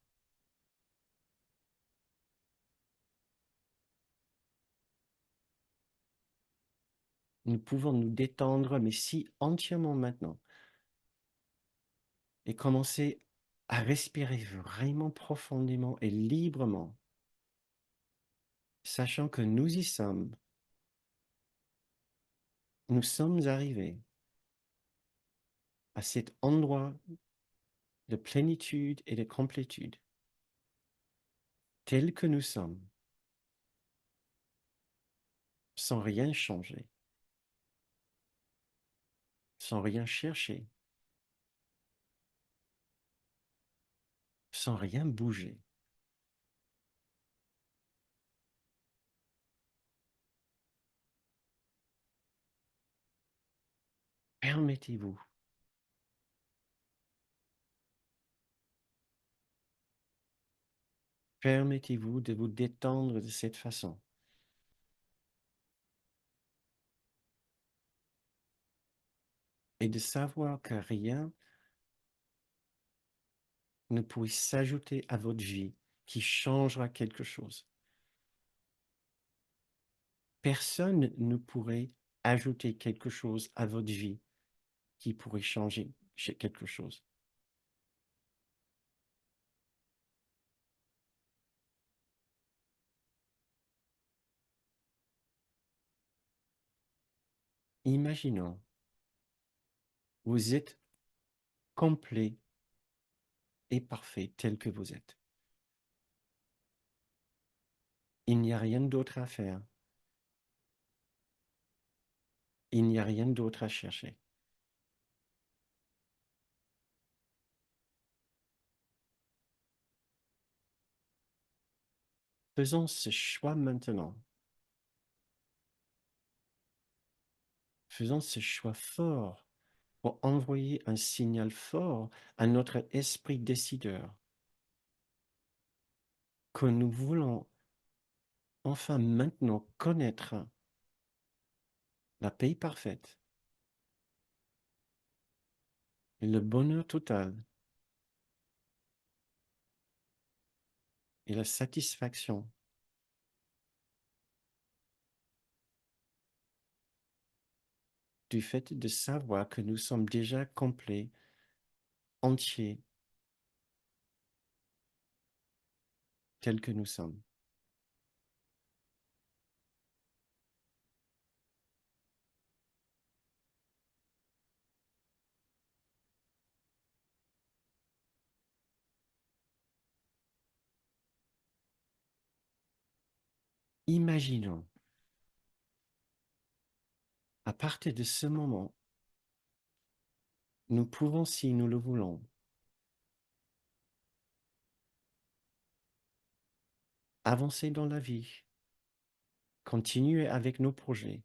Nous pouvons nous détendre, mais si entièrement maintenant, et commencer à respirer vraiment profondément et librement, sachant que nous y sommes, nous sommes arrivés à cet endroit de plénitude et de complétude, tel que nous sommes, sans rien changer, sans rien chercher, sans rien bouger. Permettez-vous, permettez-vous de vous détendre de cette façon et de savoir que rien ne pourrait s'ajouter à votre vie qui changera quelque chose. Personne ne pourrait ajouter quelque chose à votre vie qui pourrait changer quelque chose. Imaginons, vous êtes complet et parfait tel que vous êtes. Il n'y a rien d'autre à faire. Il n'y a rien d'autre à chercher. Faisons ce choix maintenant faisons ce choix fort pour envoyer un signal fort à notre esprit décideur que nous voulons enfin maintenant connaître la paix parfaite et le bonheur total et la satisfaction du fait de savoir que nous sommes déjà complets, entiers, tels que nous sommes. Imaginons, à partir de ce moment, nous pouvons, si nous le voulons, avancer dans la vie, continuer avec nos projets,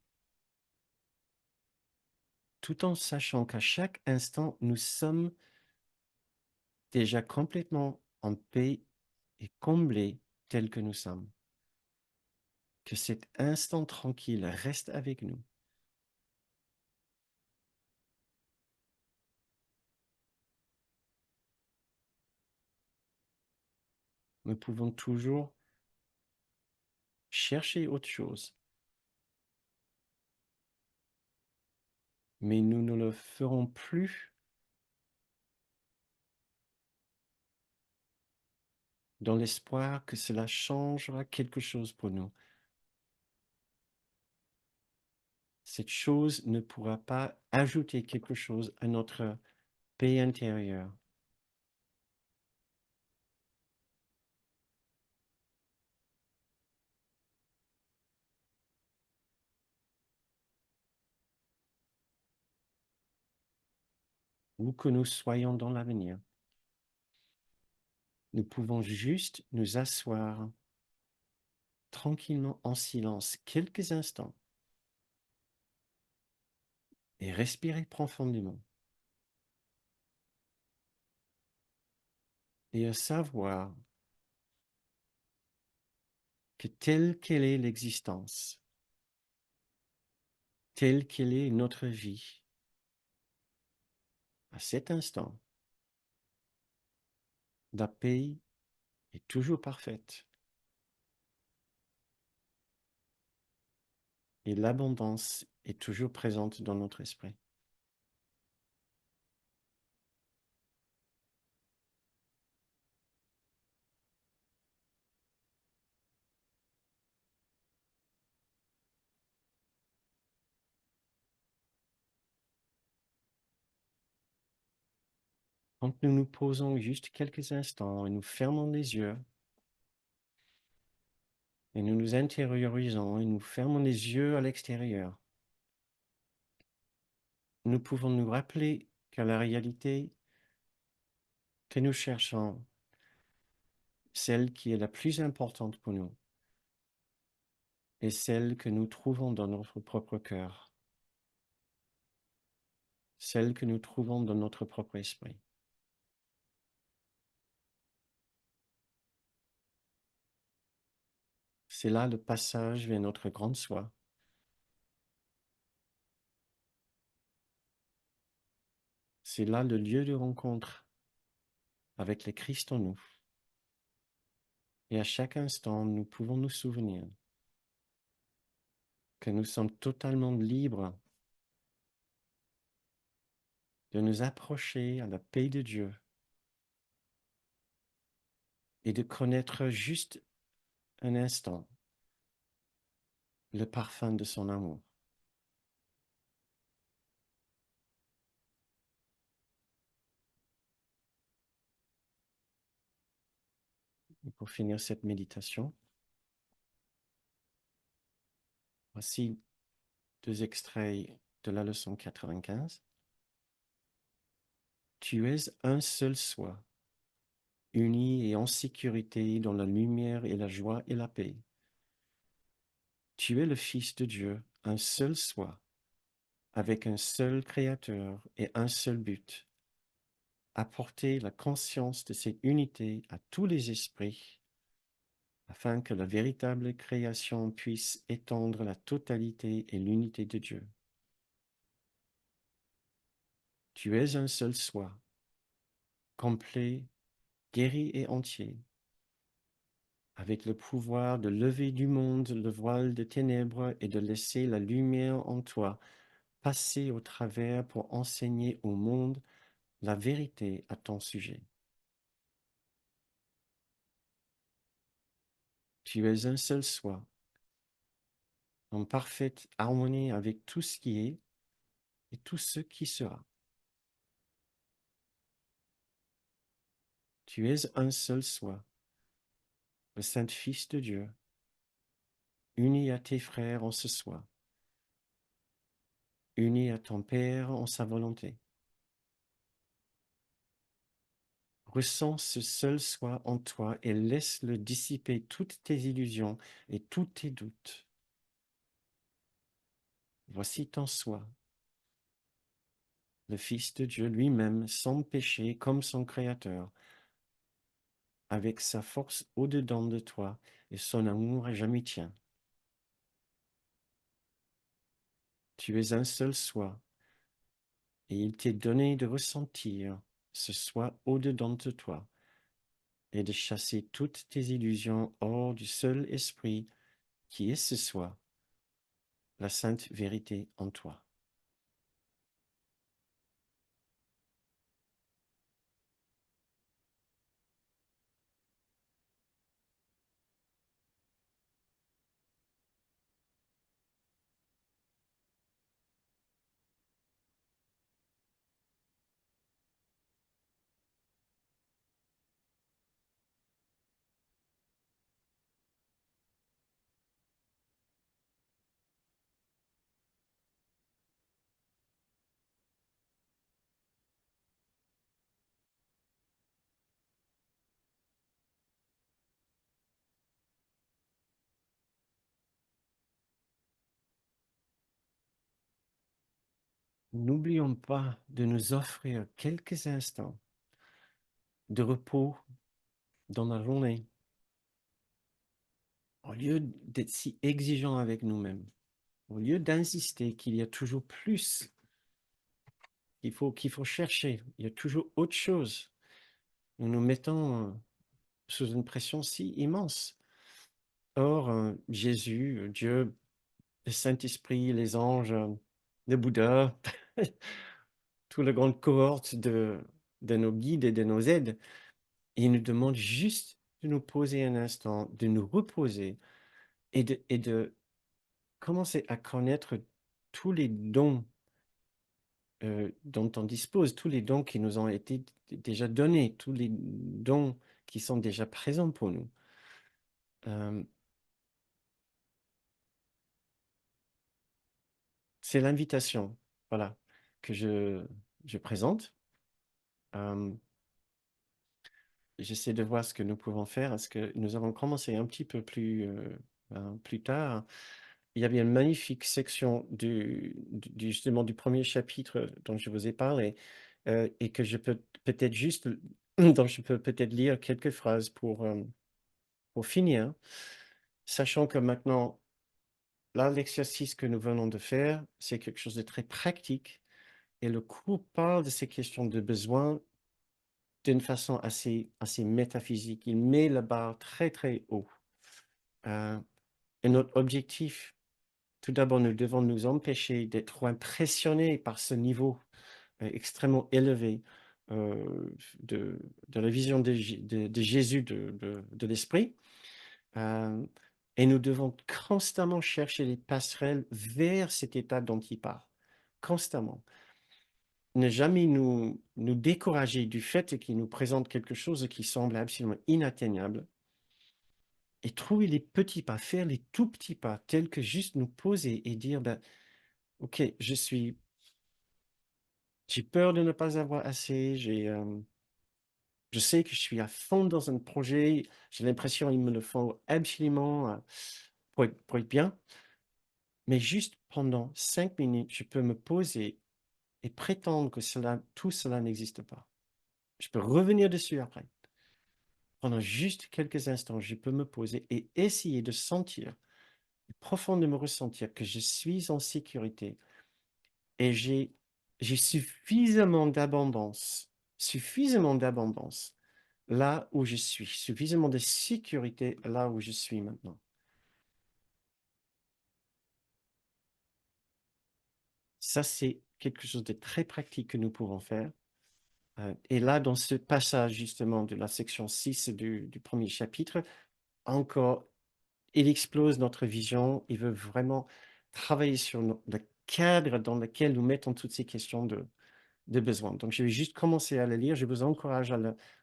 tout en sachant qu'à chaque instant, nous sommes déjà complètement en paix et comblés tels que nous sommes. Que cet instant tranquille reste avec nous. Nous pouvons toujours chercher autre chose, mais nous ne le ferons plus dans l'espoir que cela changera quelque chose pour nous. Cette chose ne pourra pas ajouter quelque chose à notre paix intérieure. Où que nous soyons dans l'avenir, nous pouvons juste nous asseoir tranquillement en silence quelques instants et respirer profondément et à savoir que telle qu'elle est l'existence, telle qu'elle est notre vie, à cet instant, la paix est toujours parfaite et l'abondance est toujours présente dans notre esprit. Quand nous nous posons juste quelques instants et nous fermons les yeux et nous nous intériorisons et nous fermons les yeux à l'extérieur, nous pouvons nous rappeler que la réalité que nous cherchons, celle qui est la plus importante pour nous, est celle que nous trouvons dans notre propre cœur, celle que nous trouvons dans notre propre esprit. C'est là le passage vers notre grande soi. C'est là le lieu de rencontre avec le Christ en nous. Et à chaque instant, nous pouvons nous souvenir que nous sommes totalement libres de nous approcher à la paix de Dieu et de connaître juste un instant le parfum de son amour. Et pour finir cette méditation, voici 2 extraits de la leçon 95. Tu es un seul soi, uni et en sécurité dans la lumière et la joie et la paix. Tu es le Fils de Dieu, un seul soi, avec un seul créateur et un seul but, apporter la conscience de cette unité à tous les esprits, afin que la véritable création puisse étendre la totalité et l'unité de Dieu. Tu es un seul soi, complet, guéri et entier, avec le pouvoir de lever du monde le voile de ténèbres et de laisser la lumière en toi passer au travers pour enseigner au monde la vérité à ton sujet. Tu es un seul soi, en parfaite harmonie avec tout ce qui est et tout ce qui sera. Tu es un seul soi, le Saint-Fils de Dieu, uni à tes frères en ce soi, uni à ton Père en sa volonté. Ressens ce seul soi en toi et laisse-le dissiper toutes tes illusions et tous tes doutes. Voici ton soi, le Fils de Dieu lui-même, sans péché comme son Créateur, avec sa force au-dedans de toi et son amour à jamais tien. Tu es un seul soi, et il t'est donné de ressentir ce soi au-dedans de toi et de chasser toutes tes illusions hors du seul esprit qui est ce soi, la sainte vérité en toi. N'oublions pas de nous offrir quelques instants de repos dans la journée, au lieu d'être si exigeants avec nous-mêmes, au lieu d'insister qu'il y a toujours plus qu'il faut chercher, il y a toujours autre chose. Nous nous mettons sous une pression si immense. Or, Jésus, Dieu, le Saint-Esprit, les anges, le Bouddha, toute la grande cohorte de nos guides et de nos aides, ils nous demandent juste de nous poser un instant, de nous reposer et de commencer à connaître tous les dons dont on dispose, tous les dons qui nous ont été déjà donnés, tous les dons qui sont déjà présents pour nous. Euh, c'est l'invitation, voilà, que je présente. Euh, J'essaie de voir ce que nous pouvons faire. Est-ce que nous avons commencé un petit peu plus tard? Il y avait une magnifique section justement du premier chapitre dont je vous ai parlé et que je peux peut-être juste, dont je peux peut-être lire quelques phrases pour finir, sachant que maintenant, là, l'exercice que nous venons de faire, c'est quelque chose de très pratique et le cours parle de ces questions de besoin d'une façon assez métaphysique. Il met la barre très, très haut. Euh, et notre objectif, tout d'abord, nous devons nous empêcher d'être trop impressionnés par ce niveau extrêmement élevé euh, de, de la vision de Jésus de l'Esprit. Euh, et nous devons constamment chercher les passerelles vers cet état dont il parle. Constamment. Ne jamais nous décourager du fait qu'il nous présente quelque chose qui semble absolument inatteignable et trouver les petits pas, faire les tout petits pas, tels que juste nous poser et dire, ben, OK, j'ai peur de ne pas avoir assez, je sais que je suis à fond dans un projet, j'ai l'impression qu'il me le faut absolument pour être bien. Mais juste pendant 5 minutes, je peux me poser et prétendre que tout cela n'existe pas. Je peux revenir dessus après. Pendant juste quelques instants, je peux me poser et essayer de sentir, profondément ressentir que je suis en sécurité et j'ai suffisamment d'abondance là où je suis, suffisamment de sécurité là où je suis maintenant. Ça, c'est quelque chose de très pratique que nous pouvons faire. Et là, dans ce passage justement de la section 6 du premier chapitre, encore, il explose notre vision. Il veut vraiment travailler sur le cadre dans lequel nous mettons toutes ces questions de besoin. Donc, je vais juste commencer à le lire. Je vous encourage à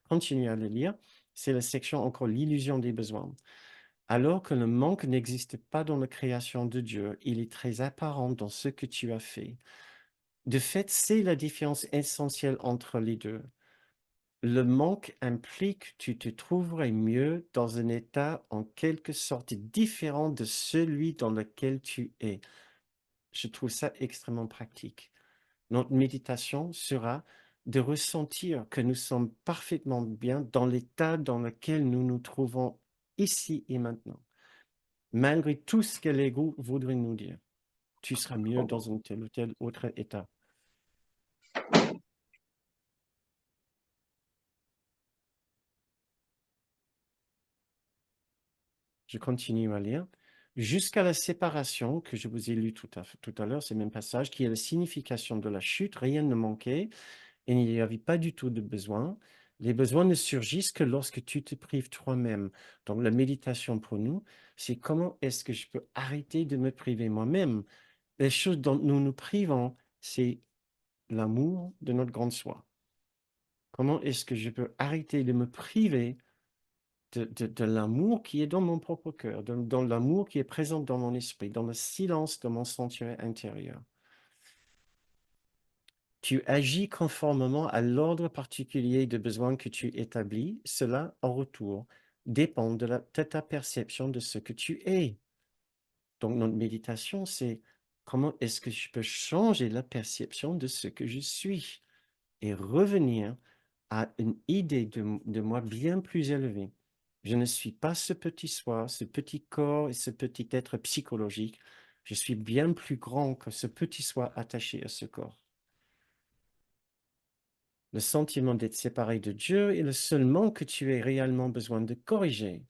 continuer à le lire. C'est la section encore l'illusion des besoins. Alors que le manque n'existe pas dans la création de Dieu, il est très apparent dans ce que tu as fait. De fait, c'est la différence essentielle entre les deux. Le manque implique que tu te trouverais mieux dans un état en quelque sorte différent de celui dans lequel tu es. Je trouve ça extrêmement pratique. Notre méditation sera de ressentir que nous sommes parfaitement bien dans l'état dans lequel nous nous trouvons ici et maintenant, malgré tout ce que l'ego voudrait nous dire. Tu seras mieux dans un tel ou tel autre état. Je continue à lire. Jusqu'à la séparation que je vous ai lu tout à l'heure, c'est le même passage, qui est la signification de la chute, rien ne manquait et il n'y avait pas du tout de besoin. Les besoins ne surgissent que lorsque tu te prives toi-même. Donc la méditation pour nous, c'est comment est-ce que je peux arrêter de me priver moi-même. Les choses dont nous nous privons, c'est l'amour de notre grande soi. Comment est-ce que je peux arrêter de me priver de l'amour qui est dans mon propre cœur, dans l'amour qui est présent dans mon esprit, dans le silence de mon sanctuaire intérieur. Tu agis conformément à l'ordre particulier de besoins que tu établis. Cela, en retour, dépend de ta perception de ce que tu es. Donc, notre méditation, c'est comment est-ce que je peux changer la perception de ce que je suis et revenir à une idée de moi bien plus élevée. Je ne suis pas ce petit soi, ce petit corps et ce petit être psychologique. Je suis bien plus grand que ce petit soi attaché à ce corps. Le sentiment d'être séparé de Dieu est le seul manque que tu aies réellement besoin de corriger.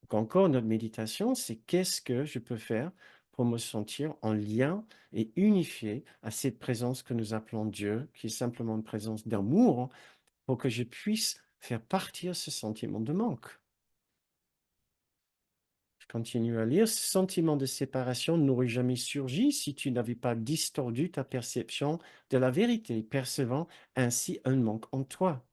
Donc encore, notre méditation, c'est qu'est-ce que je peux faire pour me sentir en lien et unifié à cette présence que nous appelons Dieu, qui est simplement une présence d'amour, pour que je puisse faire partir ce sentiment de manque. Je continue à lire. Ce sentiment de séparation n'aurait jamais surgi si tu n'avais pas distordu ta perception de la vérité, percevant ainsi un manque en toi.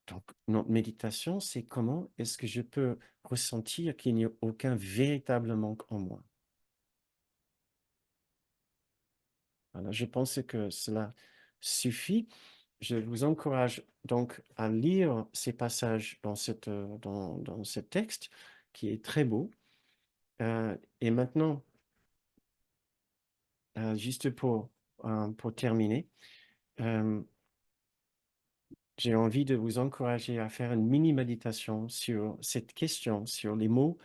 Donc, notre méditation, c'est comment est-ce que je peux ressentir qu'il n'y a aucun véritable manque en moi. Voilà, je pense que cela suffit. Je vous encourage donc à lire ces passages dans ce texte qui est très beau. Et maintenant, juste pour terminer, euh, j'ai envie de vous encourager à faire une mini-méditation sur cette question, sur les mots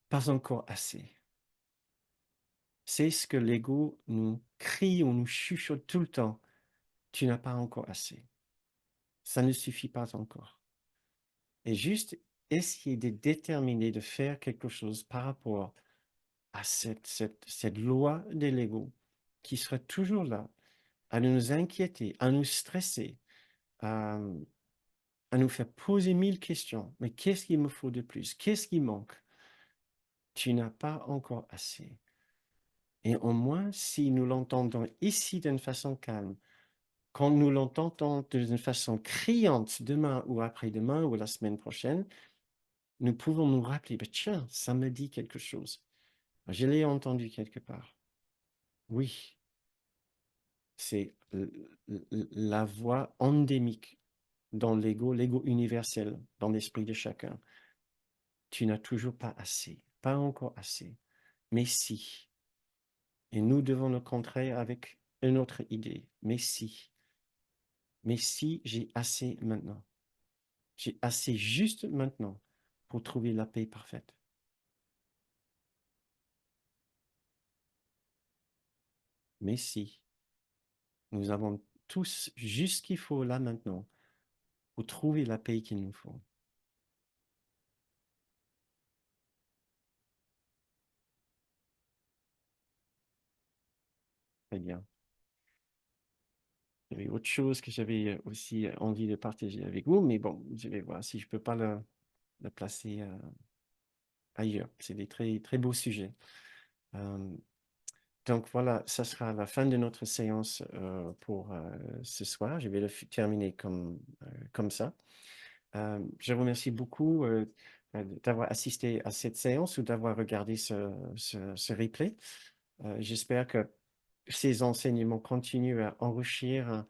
pas encore assez. C'est ce que l'ego nous crie ou nous chuchote tout le temps. Tu n'as pas encore assez. Ça ne suffit pas encore. Et juste essayer de déterminer de faire quelque chose par rapport à cette loi de l'ego qui sera toujours là, à nous inquiéter, à nous stresser, à, à nous faire poser 1000 questions. Mais qu'est-ce qu'il me faut de plus? Qu'est-ce qui manque? Tu n'as pas encore assez. Et au moins, si nous l'entendons ici d'une façon calme, quand nous l'entendons d'une façon criante demain ou après-demain ou la semaine prochaine, nous pouvons nous rappeler, ben tiens, ça me dit quelque chose. Je l'ai entendu quelque part. Oui, c'est la voix endémique dans l'ego universel, dans l'esprit de chacun. Tu n'as toujours pas assez, pas encore assez. Mais si. Et nous devons le contrer avec une autre idée. Mais si j'ai assez maintenant, j'ai assez juste maintenant pour trouver la paix parfaite. Mais si nous avons tous juste ce qu'il faut là maintenant pour trouver la paix qu'il nous faut. Très bien. Il y avait autre chose que j'avais aussi envie de partager avec vous, mais bon, je vais voir si je peux pas le placer ailleurs. C'est des très, très beaux sujets. Donc voilà, ça sera la fin de notre séance pour ce soir. Je vais le terminer comme ça. Je remercie beaucoup d'avoir assisté à cette séance ou d'avoir regardé ce replay. J'espère que ces enseignements continuent à enrichir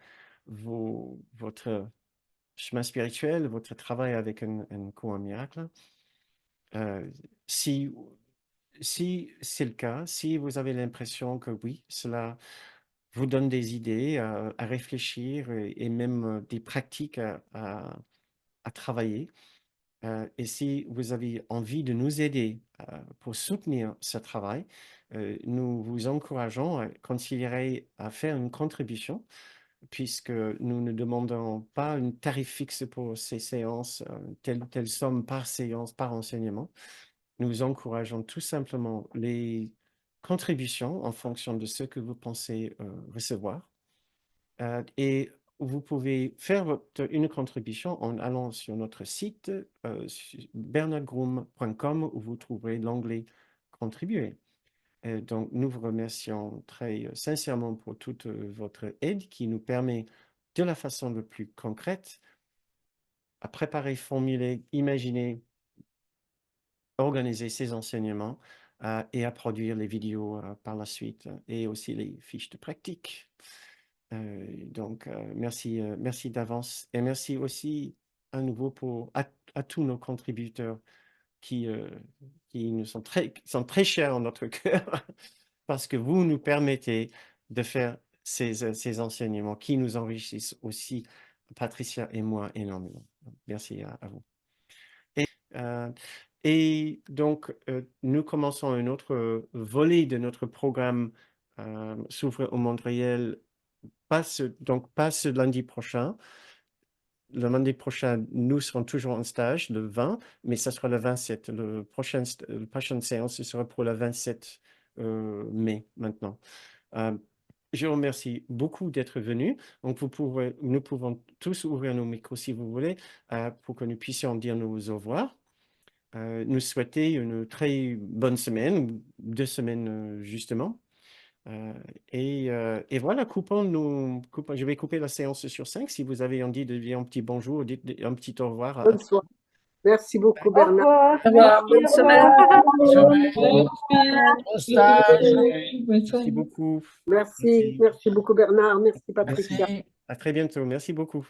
votre chemin spirituel, votre travail avec un cours miracle. Si c'est le cas, si vous avez l'impression que oui, cela vous donne des idées à réfléchir et même des pratiques à travailler, et si vous avez envie de nous aider pour soutenir ce travail, nous vous encourageons à considérer à faire une contribution puisque nous ne demandons pas une tarif fixe pour ces séances, telle somme par séance, par enseignement. Nous encourageons tout simplement les contributions en fonction de ce que vous pensez recevoir. Et vous pouvez faire une contribution en allant sur notre site bernardgroom.com où vous trouverez l'onglet Contribuer. Donc, nous vous remercions très sincèrement pour toute votre aide qui nous permet de la façon la plus concrète à préparer, formuler, imaginer, organiser ces enseignements et à produire les vidéos par la suite et aussi les fiches de pratique. Donc, merci d'avance et merci aussi à nouveau à tous nos contributeurs qui, qui sont très chers en notre cœur parce que vous nous permettez de faire ces enseignements qui nous enrichissent aussi, Patricia et moi, énormément. Merci à vous. Euh, et donc, nous commençons un autre volet de notre programme S'ouvrir au monde réel, pas ce lundi prochain. Le lundi prochain, nous serons toujours en stage, le 20, mais ça sera le 27. La prochaine séance, ce sera pour le 27 mai maintenant. Je vous remercie beaucoup d'être venus. Donc, nous pouvons tous ouvrir nos micros si vous voulez pour que nous puissions dire nos au revoir. Nous souhaiter une très bonne semaine, ou 2 semaines justement. Et voilà, je vais couper la séance sur 5. Si vous avez envie de dire un petit bonjour, dites un petit au revoir à Bonne tout. soirée. Merci beaucoup, Au Bernard. revoir. Au revoir. Merci, Bonne au semaine. revoir. Bon stage. Merci beaucoup. Merci beaucoup, Bernard. Merci, Patricia. Merci. À très bientôt. Merci beaucoup.